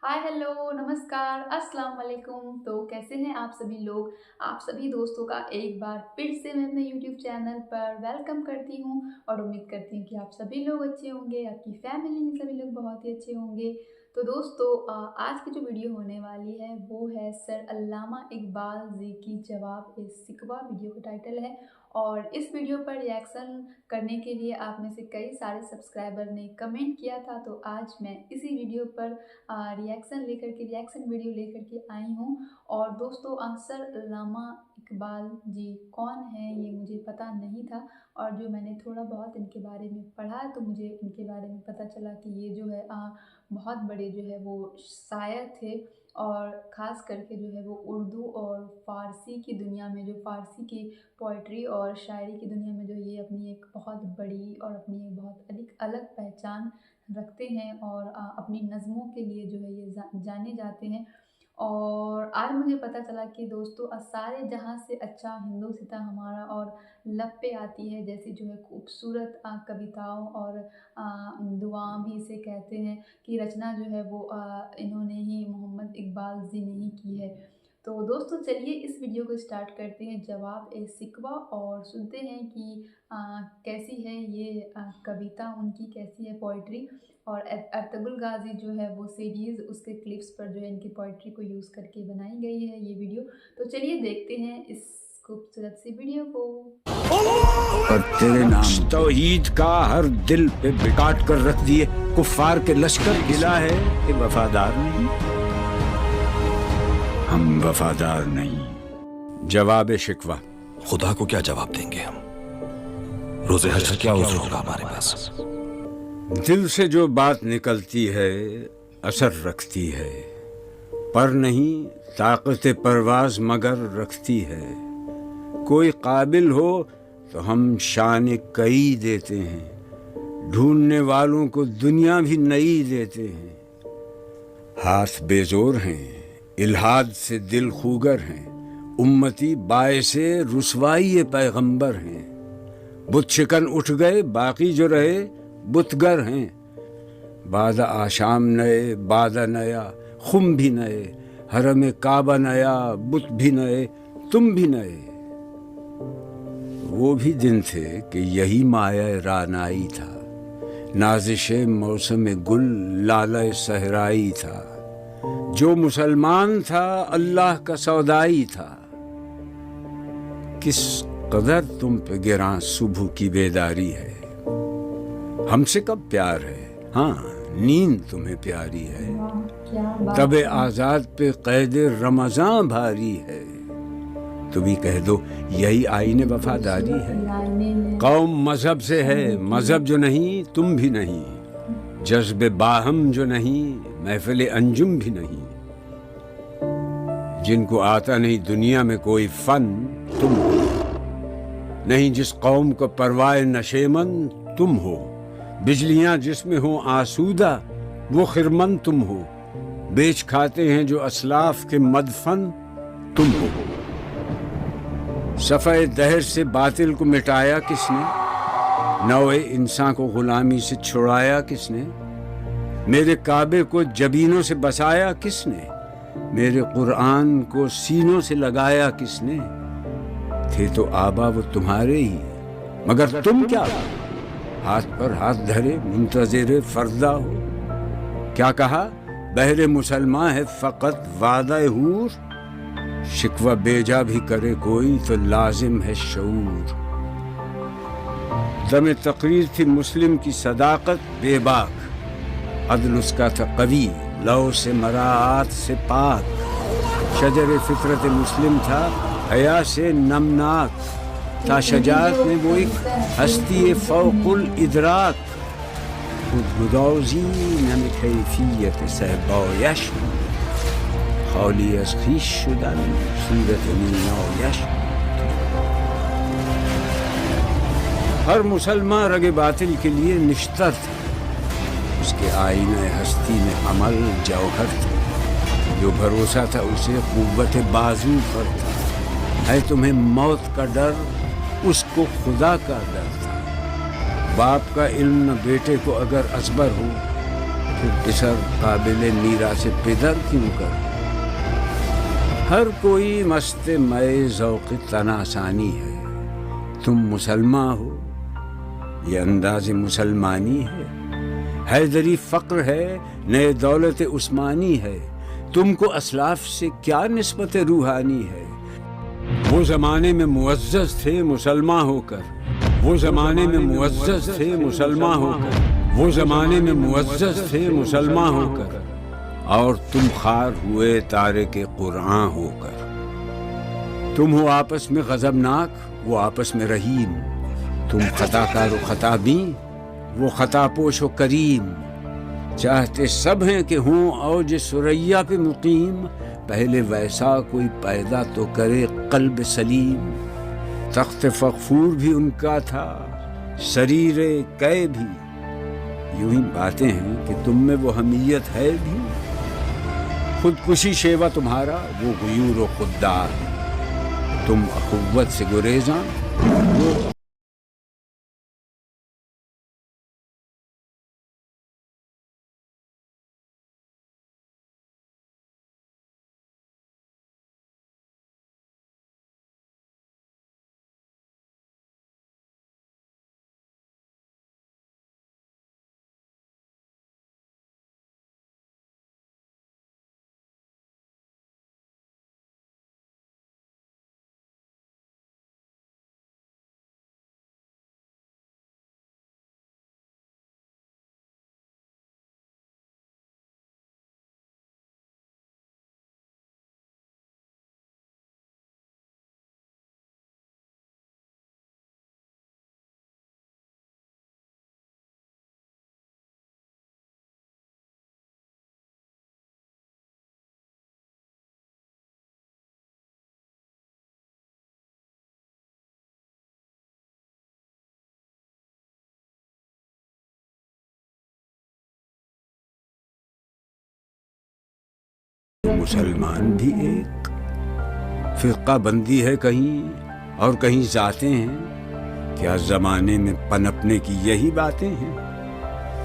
Hi hello नमस्कार अस्सलाम वालेकुम। तो कैसे हैं आप सभी लोग। आप सभी दोस्तों का एक बार फिर से मैं अपने यूट्यूब चैनल पर वेलकम करती हूं और उम्मीद करती हूं कि आप सभी लोग अच्छे होंगे, आपकी फैमिली में सभी लोग बहुत ही अच्छे होंगे। तो दोस्तों आज की जो वीडियो होने वाली है वो है सर अल्लामा इकबाल जी की जवाब ए सिकवा, वीडियो का टाइटल है। और इस वीडियो पर रिएक्शन करने के लिए आप में से कई सारे सब्सक्राइबर ने कमेंट किया था, तो आज मैं इसी वीडियो पर रिएक्शन वीडियो लेकर के आई हूँ। और दोस्तों सर अल्लामा इकबाल जी कौन है ये मुझे पता नहीं था, और जो मैंने थोड़ा बहुत इनके बारे में पढ़ा तो मुझे इनके बारे में पता चला कि ये जो है बहुत बड़े जो है वो शायर थे। और ख़ास करके जो है वो उर्दू और फ़ारसी की दुनिया में, जो फ़ारसी की पोइट्री और शायरी की दुनिया में जो ये अपनी एक बहुत बड़ी और अपनी एक बहुत अलग पहचान रखते हैं। और अपनी नज़मों के लिए जो है ये जाने जाते हैं। और आज मुझे पता चला कि दोस्तों सारे जहाँ से अच्छा हिंदुस्तान हमारा और लब पे आती है, जैसी जो है खूबसूरत कविताओं और दुआ भी इसे कहते हैं कि रचना जो है वो इन्होंने ही, मोहम्मद इकबाल जी ने ही की है। तो दोस्तों चलिए इस वीडियो को स्टार्ट करते हैं जवाब ए सिकवा, और सुनते हैं कि कैसी है ये कविता उनकी, कैसी है पोइट्री। और अर्तुगरुल गाजी जो है वो सीरीज़, उसके क्लिप्स पर जो है इनकी पोइट्री को यूज़ करके बनाई गई है ये वीडियो। तो चलिए देखते हैं इस खूबसूरत सी वीडियो को। पर तेरे नाम तौहीद का हर दिल पे बिकाट कर रख दिए कुफ्फार के लश्कर। गिला है कि वफादार नहीं, हम वफादार नहीं। जवाब शिकवा। खुदा को क्या जवाब देंगे हम? रोज़े हश्र क्या उज़्र होगा हमारे पास? दिल से जो बात निकलती है असर रखती है, पर नहीं ताकत परवाज मगर रखती है। कोई काबिल हो तो हम शान कई देते हैं, ढूंढने वालों को दुनिया भी नई देते हैं। हाथ बेजोर हैं, इल्हाद से दिल खूगर हैं, उम्मती बायसे रुसवाई पैगंबर हैं। बुत शिकन उठ गए, बाकी जो रहे बुतगर हैं। बादा आशाम नए, बादा नया, खुम भी नए, हरम काबा नया, बुत भी नए, तुम भी नए। वो भी दिन थे कि यही माया रानाई था, नाजिश मौसम गुल लाला सहराई था। जो मुसलमान था अल्लाह का सौदाई था। किस कदर तुम पे गिरा सुबह की बेदारी है, हमसे कब प्यार है, हाँ नींद तुम्हें प्यारी है। तबे आजाद पे कैद रमजान भारी है, तुम ही कह दो यही आईने वफादारी है। कौम मजहब से है, मजहब जो नहीं तुम भी नहीं। जज्बे बाहम जो नहीं, महफिल अंजुम भी नहीं। जिनको आता नहीं दुनिया में कोई फन, तुम हो नहीं। जिस कौम को परवाए नशेमन, तुम हो। बिजलियां जिसमें हो आसूदा, वो खिरमन तुम हो। बेच खाते हैं जो असलाफ के मदफन, तुम हो। सफ़े दहर से बातिल को मिटाया किसने, नौए इंसान को गुलामी से छुड़ाया किसने। मेरे काबे को जबीनों से बसाया किसने, मेरे कुरान को सीनों से लगाया किसने। थे तो आबा वो तुम्हारे ही, मगर तुम क्या हाथ पर हाथ धरे मुंतज़िर फर्दा हो। क्या कहा, बहरे मुसलमान है फ़कत वादा हूर। शिकवा बेजा भी करे कोई तो लाजिम है शऊर। दम तकरीर थी मुस्लिम की सदाकत बेबाक, अदल उसका था कवी लौ से मराआत से पाक। शजर फितरत मुस्लिम था हया से नमनाक, था शजात में वो एक हस्ती फौकुल इदराक। गुदगुदौजी नम कैफियत सहबायश، خالی از خویش شدن صورت مینایش۔ ہر مسلمان رگ باطل کے لیے نشتر تھا، اس کے آئینہ ہستی میں عمل جوہر تھا۔ جو بھروسہ تھا اسے قوت بازو پر تھا، ہے تمہیں موت کا ڈر اس کو خدا کا ڈر تھا۔ باپ کا علم نہ بیٹے کو اگر ازبر ہو، پھر پسر قابل میراث پدر کیوں کر؟ ہر کوئی مست مئے ذوق تناسانی ہے، تم مسلمان ہو یہ انداز مسلمانی ہے، حیدری فقر ہے نئے دولت عثمانی ہے، تم کو اسلاف سے کیا نسبت روحانی ہے؟ وہ زمانے میں معزز تھے مسلمان ہو کر، وہ زمانے میں معزز تھے مسلمان ہو کر، وہ زمانے میں معزز تھے مسلمان ہو کر، اور تم خار ہوئے تارک قرآن ہو کر۔ تم ہو آپس میں غضبناک، وہ آپس میں رحیم، تم خطا کار و خطا بین، وہ خطا پوش و کریم، چاہتے سب ہیں کہ ہوں اوج ثریا پہ مقیم، پہلے ویسا کوئی پیدا تو کرے قلب سلیم۔ تخت فغفور بھی ان کا تھا، سریر کئے بھی، یوں ہی باتیں ہیں کہ تم میں وہ حمیت ہے بھی۔ خودکشی شیوا تمہارا، وہ غیور و خوددار، تم اخوت سے گریزاں، وہ مسلمان بھی ایک فرقہ بندی ہے کہیں اور کہیں ذاتیں ہیں، کیا زمانے میں پنپنے کی یہی باتیں ہیں؟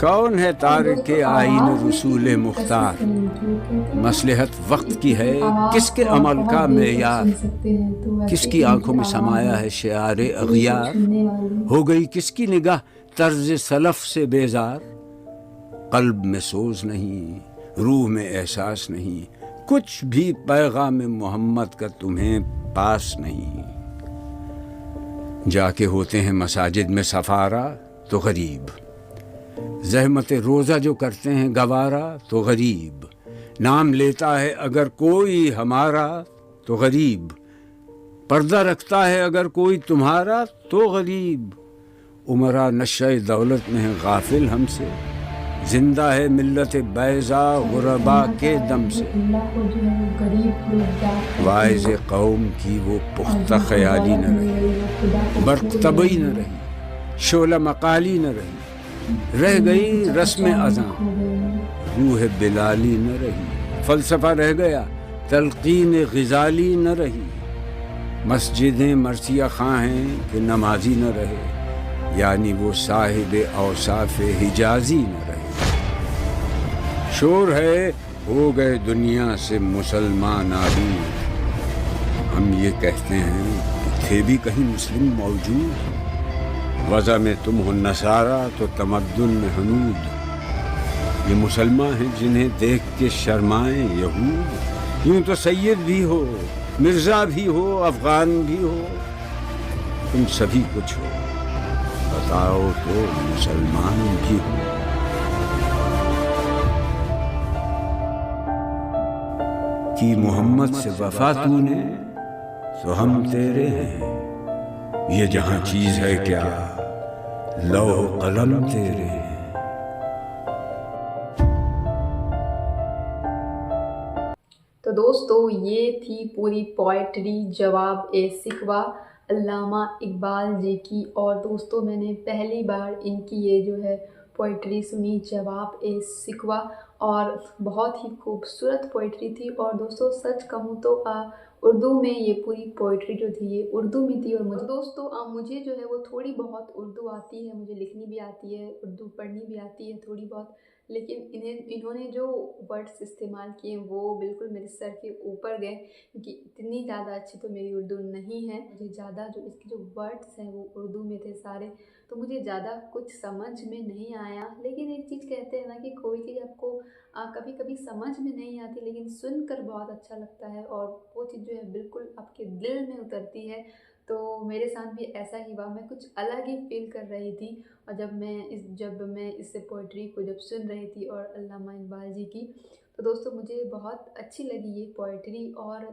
کون ہے تارک آئین رسول مختار؟ مصلحت وقت کی ہے کس کے عمل کا معیار؟ کس کی آنکھوں میں سمایا ہے شعار اغیار؟ ہو گئی کس کی نگاہ طرز سلف سے بیزار؟ قلب میں سوز نہیں، روح میں احساس نہیں، کچھ بھی پیغام محمد کا تمہیں پاس نہیں۔ جا کے ہوتے ہیں مساجد میں سفارا تو غریب، زحمت روزہ جو کرتے ہیں گوارا تو غریب، نام لیتا ہے اگر کوئی ہمارا تو غریب، پردہ رکھتا ہے اگر کوئی تمہارا تو غریب، عمرہ نشہ دولت میں ہے غافل ہم سے، زندہ ہے ملت بیضا غربا کے دم سے۔ واعظ قوم کی وہ پختہ خیالی نہ رہی، برق طبعی نہ رہی، شعلہ مقالی نہ رہی، رہ گئی رسم اذاں، روح بلالی نہ رہی، فلسفہ رہ گیا تلقین غزالی نہ رہی، مسجدیں مرثیہ خواں ہیں کہ نمازی نہ رہے، یعنی وہ صاحب اوصاف حجازی نہ رہے۔ شور ہے ہو گئے دنیا سے مسلمان آلود، ہم یہ کہتے ہیں کہ تھے بھی کہیں مسلم موجود، وضع میں تم ہو نصارہ تو تمدن میں ہنود، یہ مسلمان ہیں جنہیں دیکھ کے شرمائیں یہود، یوں تو سید بھی ہو مرزا بھی ہو افغان بھی ہو، تم سبھی کچھ ہو، بتاؤ تو مسلمان بھی ہو۔ کی محمد سے وفا تو نے تو ہم تیرے ہیں، یہ جہاں چیز ہے کیا لوح و قلم تیرے ہیں۔ تو دوستو یہ تھی پوری پوئٹری جواب اے شکوہ علامہ اقبال جی کی، اور دوستو میں نے پہلی بار ان کی یہ جو ہے پوئٹری سنی جواب اے شکوہ، اور بہت ہی خوبصورت پوئٹری تھی۔ اور دوستو سچ کہوں تو اردو میں یہ پوری پوئٹری جو تھی یہ اردو میں تھی، اور مجھے جو ہے وہ تھوڑی بہت اردو آتی ہے، مجھے لکھنی بھی آتی ہے، اردو پڑھنی بھی آتی ہے تھوڑی بہت، लेकिन इन्होंने जो वर्ड्स इस्तेमाल किए वो बिल्कुल मेरे सर के ऊपर गए, क्योंकि इतनी ज़्यादा अच्छी तो मेरी उर्दू नहीं है। मुझे ज़्यादा जो इसके जो वर्ड्स हैं वो उर्दू में थे सारे, तो मुझे ज़्यादा कुछ समझ में नहीं आया। लेकिन एक चीज़ कहते हैं ना कि कोई चीज़ आपको कभी कभी समझ में नहीं आती, लेकिन सुनकर बहुत अच्छा लगता है और वो चीज़ जो है बिल्कुल आपके दिल में उतरती है। तो मेरे साथ भी ऐसा ही हुआ, मैं कुछ अलग ही फ़ील कर रही थी। और जब मैं इस पोइट्री को जब सुन रही थी और अल्लामा इकबाल जी की, तो दोस्तों मुझे बहुत अच्छी लगी ये पोइट्री। और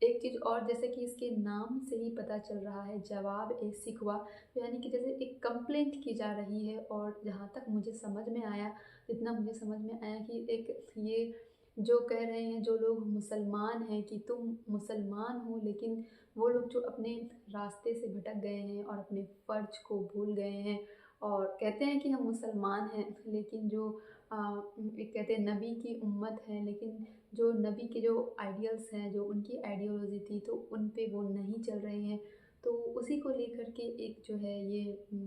एक चीज़ और, जैसे कि इसके नाम से ही पता चल रहा है, जवाब ए सिकवा, तो यानी कि जैसे एक कंप्लेंट की जा रही है। और जहाँ तक मुझे समझ में आया, जितना मुझे समझ में आया कि एक ये जो कह रहे हैं जो लोग मुसलमान हैं कि तुम मुसलमान हो, लेकिन वो लोग जो अपने रास्ते से भटक गए हैं और अपने फ़र्ज को भूल गए हैं, और कहते हैं कि हम मुसलमान हैं, लेकिन जो एक कहते हैं नबी की उम्मत है, लेकिन जो नबी के जो आइडियल्स हैं, जो उनकी आइडियोलॉजी थी, तो उन पे वो नहीं चल रहे हैं। तो उसी को लेकर के एक जो है ये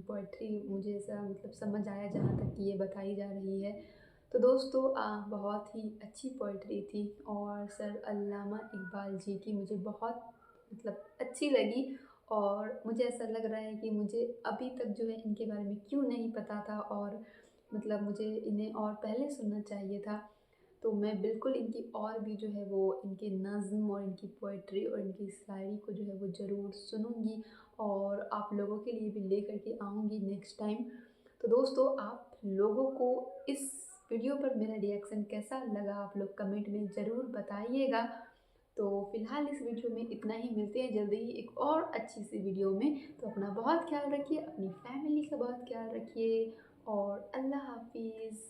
पोइट्री मुझे ऐसा मतलब समझ आया, जहाँ तक कि ये बताई जा रही है। तो दोस्तों बहुत ही अच्छी पोइट्री थी और सर अल्लामा इकबाल जी की मुझे बहुत मतलब अच्छी लगी। और मुझे ऐसा लग रहा है कि मुझे अभी तक जो है इनके बारे में क्यों नहीं पता था, और मतलब मुझे इन्हें और पहले सुनना चाहिए था। तो मैं बिल्कुल इनकी और भी जो है वो इनके नज़्म और इनकी पोइट्री और इनकी शायरी को जो है वो ज़रूर सुनूंगी और आप लोगों के लिए भी ले करके आऊँगी नेक्स्ट टाइम। तो दोस्तों आप लोगों को इस वीडियो पर मेरा रिएक्शन कैसा लगा, आप लोग कमेंट में ज़रूर बताइएगा। तो फ़िलहाल इस वीडियो में इतना ही, मिलते हैं जल्दी ही एक और अच्छी सी वीडियो में। तो अपना बहुत ख्याल रखिए, अपनी फैमिली का बहुत ख्याल रखिए और अल्लाह हाफिज़।